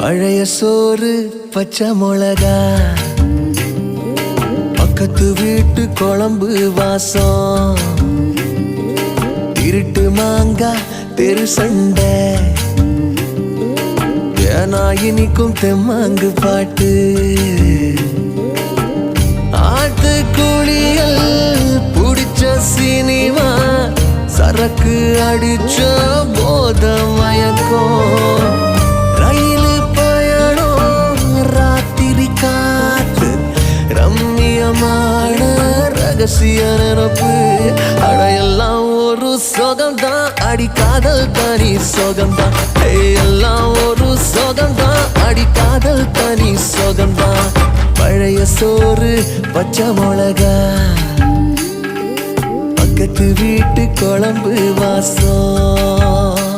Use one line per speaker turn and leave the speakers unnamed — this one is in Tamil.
பழைய சோறு பச்சை மிளகா, பக்கத்து வீட்டு குழம்பு வாசம், இருட்டு மாங்கா தெரு சண்டை, ஏனா இனிக்கும் தெம்மாங்கு பாட்டு, ஆட்டு குளியல் புடிச்ச சினிமா, சரக்கு அடிச்ச போத மயக்கம், ரயிலு பயணம் ராத்திரி காத்து, ரம்மியமான ரகசிய நினப்பு, அடையெல்லாம் ஒரு சொகம்தான், அடி காதல் தனி சொகம்தான், எல்லாம் ஒரு சொகம்தான், அடி காதல் தனி சொகம்தான். பழைய சோறு பச்சை மிளகா, பக்கத்து வீட்டு குழம்பு வாசம்.